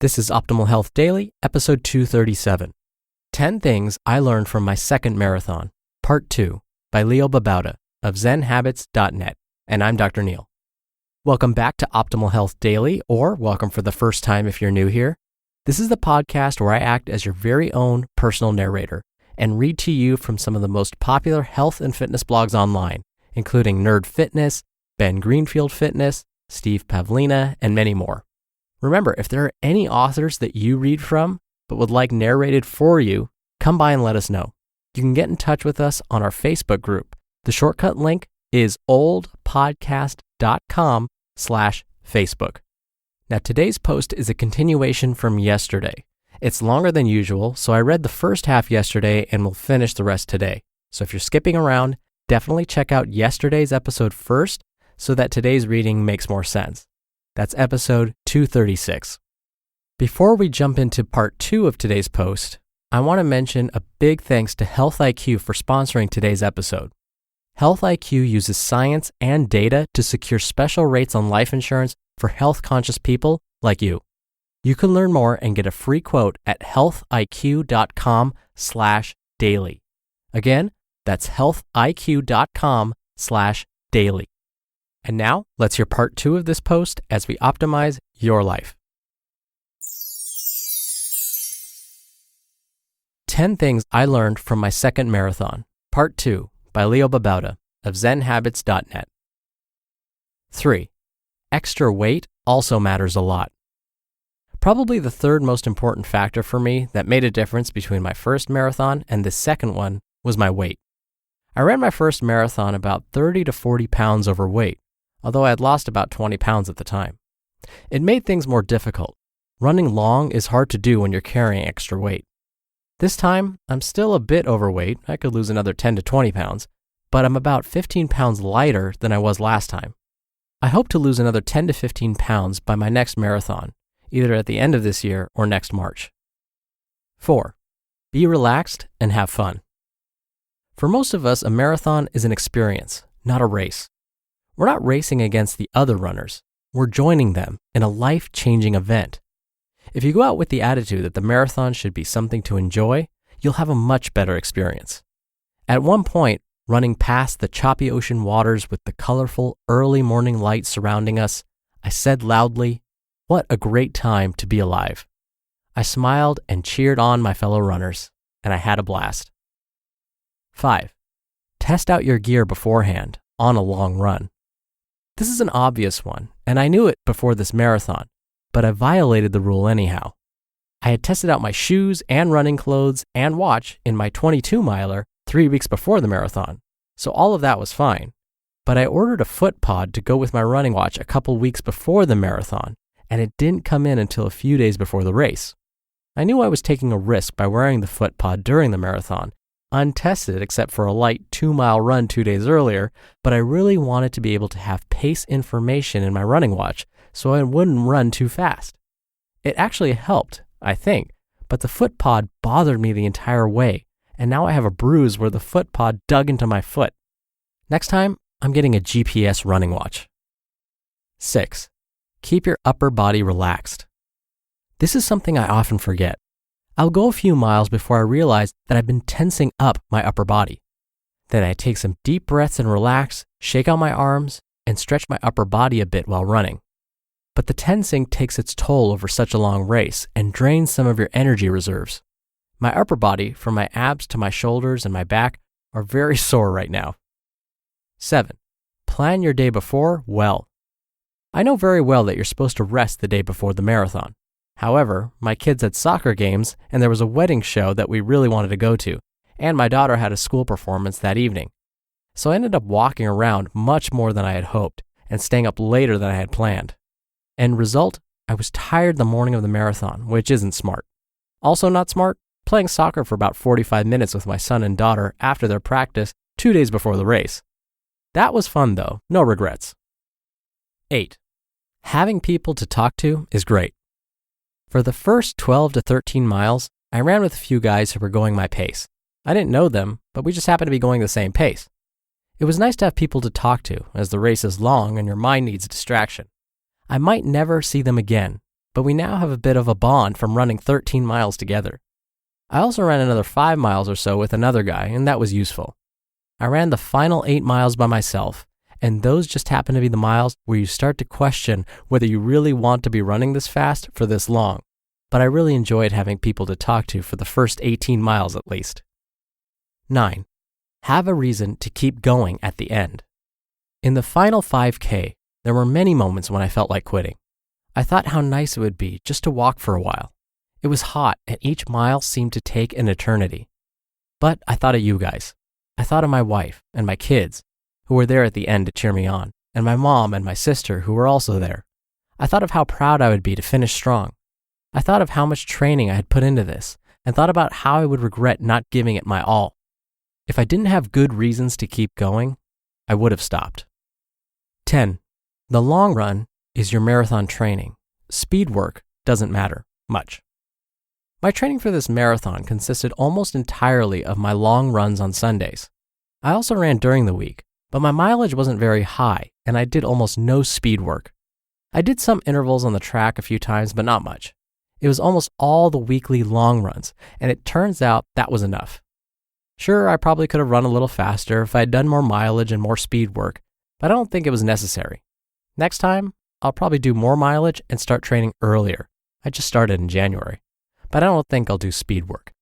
This is Optimal Health Daily, episode 237. 10 Things I Learned from My Second Marathon, Part 2, by Babauta of Zen Habits.net. And I'm Dr. Neil. Welcome back to Optimal Health Daily, or welcome for the first time if you're new here. This is the podcast where I act as your very own personal narrator and read to you from some of the most popular health and fitness blogs online, including Nerd Fitness, Ben Greenfield Fitness, Steve Pavlina, and many more. Remember, if there are any authors that you read from but would like narrated for you, come by and let us know. You can get in touch with us on our Facebook group. The shortcut link is oldpodcast.com/Facebook. Now, today's post is a continuation from yesterday. It's longer than usual, so I read the first half yesterday and will finish the rest today. So if you're skipping around, definitely check out yesterday's episode first so that today's reading makes more sense. That's episode 236. Before we jump into part 2 of today's post, I want to mention a big thanks to Health IQ for sponsoring today's episode. Health IQ uses science and data to secure special rates on life insurance for health-conscious people like you. You can learn more and get a free quote at healthiq.com/daily. Again, that's healthiq.com/daily. And now, let's hear part 2 of this post as we optimize your life. 10 Things I Learned from My Second Marathon, Part 2, by Babauta of ZenHabits.net. 3. Extra weight also matters a lot. Probably the third most important factor for me that made a difference between my first marathon and this second one was my weight. I ran my first marathon about 30 to 40 pounds overweight, although I had lost about 20 pounds at the time. It made things more difficult. Running long is hard to do when you're carrying extra weight. This time, I'm still a bit overweight. I could lose another 10 to 20 pounds, but I'm about 15 pounds lighter than I was last time. I hope to lose another 10 to 15 pounds by my next marathon, either at the end of this year or next March. 4. Be relaxed and have fun. For most of us, a marathon is an experience, not a race. We're not racing against the other runners. We're joining them in a life-changing event. If you go out with the attitude that the marathon should be something to enjoy, you'll have a much better experience. At one point, running past the choppy ocean waters with the colorful early morning light surrounding us, I said loudly, "What a great time to be alive." I smiled and cheered on my fellow runners, and I had a blast. 5. Test out your gear beforehand on a long run. This is an obvious one, and I knew it before this marathon, but I violated the rule anyhow. I had tested out my shoes and running clothes and watch in my 22-miler 3 weeks before the marathon, so all of that was fine. But I ordered a foot pod to go with my running watch a couple weeks before the marathon, and it didn't come in until a few days before the race. I knew I was taking a risk by wearing the foot pod during the marathon, untested except for a light 2-mile run 2 days earlier, but I really wanted to be able to have pace information in my running watch so I wouldn't run too fast. It actually helped, I think, but the foot pod bothered me the entire way, and now I have a bruise where the foot pod dug into my foot. Next time, I'm getting a GPS running watch. 6. Keep your upper body relaxed. This is something I often forget. I'll go a few miles before I realize that I've been tensing up my upper body. Then I take some deep breaths and relax, shake out my arms, and stretch my upper body a bit while running. But the tensing takes its toll over such a long race and drains some of your energy reserves. My upper body, from my abs to my shoulders and my back, are very sore right now. 7. Plan your day before well. I know very well that you're supposed to rest the day before the marathon. However, my kids had soccer games and there was a wedding show that we really wanted to go to, and my daughter had a school performance that evening. So I ended up walking around much more than I had hoped and staying up later than I had planned. End result, I was tired the morning of the marathon, which isn't smart. Also not smart, playing soccer for about 45 minutes with my son and daughter after their practice 2 days before the race. That was fun though, no regrets. 8. Having people to talk to is great. For the first 12 to 13 miles, I ran with a few guys who were going my pace. I didn't know them, but we just happened to be going the same pace. It was nice to have people to talk to, as the race is long and your mind needs distraction. I might never see them again, but we now have a bit of a bond from running 13 miles together. I also ran another 5 miles or so with another guy, and that was useful. I ran the final 8 miles by myself, and those just happen to be the miles where you start to question whether you really want to be running this fast for this long. But I really enjoyed having people to talk to for the first 18 miles at least. 9. Have a reason to keep going at the end. In the final 5K, there were many moments when I felt like quitting. I thought how nice it would be just to walk for a while. It was hot and each mile seemed to take an eternity. But I thought of you guys. I thought of my wife and my kids, who were there at the end to cheer me on, and my mom and my sister who were also there. I thought of how proud I would be to finish strong. I thought of how much training I had put into this, and thought about how I would regret not giving it my all. If I didn't have good reasons to keep going, I would have stopped. 10. The long run is your marathon training. Speed work doesn't matter much. My training for this marathon consisted almost entirely of my long runs on Sundays. I also ran during the week, but my mileage wasn't very high, and I did almost no speed work. I did some intervals on the track a few times, but not much. It was almost all the weekly long runs, and it turns out that was enough. Sure, I probably could have run a little faster if I had done more mileage and more speed work, but I don't think it was necessary. Next time, I'll probably do more mileage and start training earlier. I just started in January, but I don't think I'll do speed work.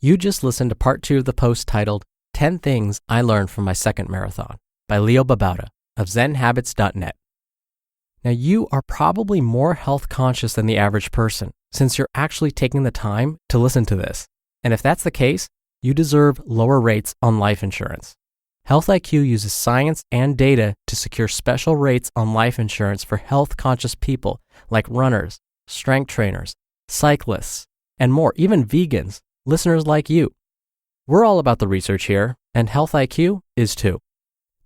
You just listened to part 2 of the post titled 10 Things I Learned from My Second Marathon by Leo Babauta of ZenHabits.net. Now, you are probably more health conscious than the average person since you're actually taking the time to listen to this. And if that's the case, you deserve lower rates on life insurance. Health IQ uses science and data to secure special rates on life insurance for health-conscious people like runners, strength trainers, cyclists, and more, even vegans, listeners like you. We're all about the research here, and Health IQ is too.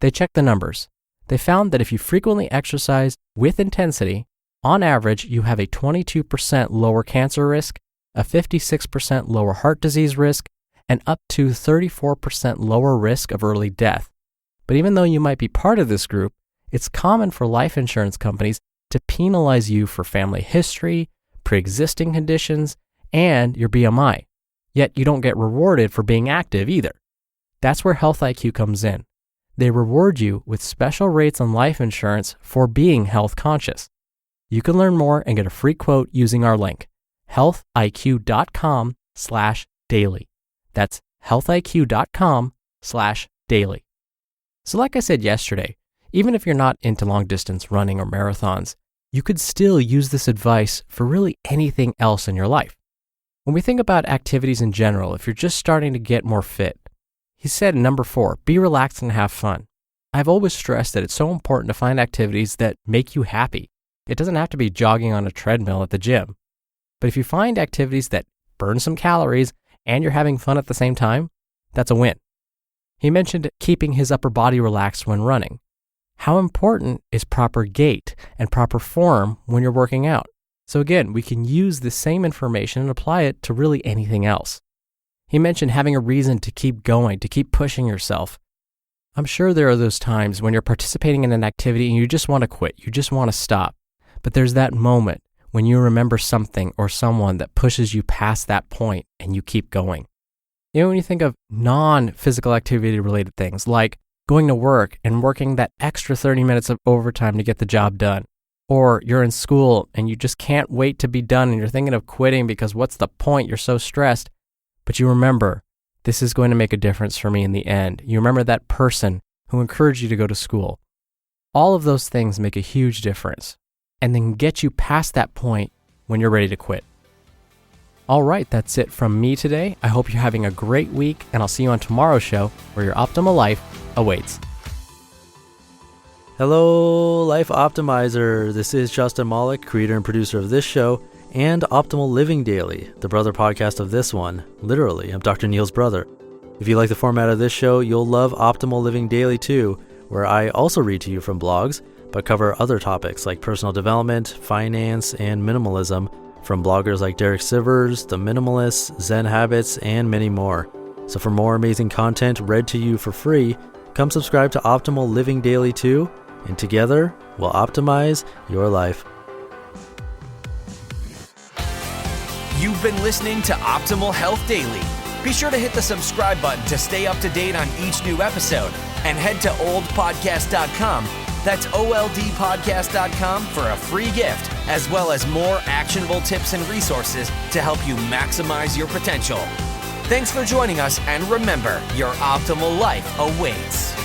They checked the numbers. They found that if you frequently exercise with intensity, on average, you have a 22% lower cancer risk, a 56% lower heart disease risk, and up to 34% lower risk of early death. But even though you might be part of this group, it's common for life insurance companies to penalize you for family history, pre-existing conditions, and your BMI. Yet you don't get rewarded for being active either. That's where Health IQ comes in. They reward you with special rates on life insurance for being health conscious. You can learn more and get a free quote using our link, healthiq.com/daily. That's healthiq.com/daily. So like I said yesterday, even if you're not into long distance running or marathons, you could still use this advice for really anything else in your life. When we think about activities in general, if you're just starting to get more fit, he said in number 4, be relaxed and have fun. I've always stressed that it's so important to find activities that make you happy. It doesn't have to be jogging on a treadmill at the gym. But if you find activities that burn some calories and you're having fun at the same time, that's a win. He mentioned keeping his upper body relaxed when running. How important is proper gait and proper form when you're working out? So again, we can use the same information and apply it to really anything else. He mentioned having a reason to keep going, to keep pushing yourself. I'm sure there are those times when you're participating in an activity and you just want to quit, you just want to stop. But there's that moment when you remember something or someone that pushes you past that point and you keep going. You know, when you think of non-physical activity related things like going to work and working that extra 30 minutes of overtime to get the job done, or you're in school and you just can't wait to be done and you're thinking of quitting because what's the point? You're so stressed. But you remember, this is going to make a difference for me in the end. You remember that person who encouraged you to go to school. All of those things make a huge difference and then get you past that point when you're ready to quit. All right, that's it from me today. I hope you're having a great week, and I'll see you on tomorrow's show where your optimal life awaits. Hello, Life Optimizer. This is Justin Malik, creator and producer of this show and Optimal Living Daily, the brother podcast of this one. Literally, I'm Dr. Neil's brother. If you like the format of this show, you'll love Optimal Living Daily too, where I also read to you from blogs, but cover other topics like personal development, finance, and minimalism from bloggers like Derek Sivers, The Minimalists, Zen Habits, and many more. So for more amazing content read to you for free, come subscribe to Optimal Living Daily too, and together we'll optimize your life. You've been listening to Optimal Health Daily. Be sure to hit the subscribe button to stay up to date on each new episode, and head to oldpodcast.com. That's oldpodcast.com for a free gift, as well as more actionable tips and resources to help you maximize your potential. Thanks for joining us, and remember, your optimal life awaits.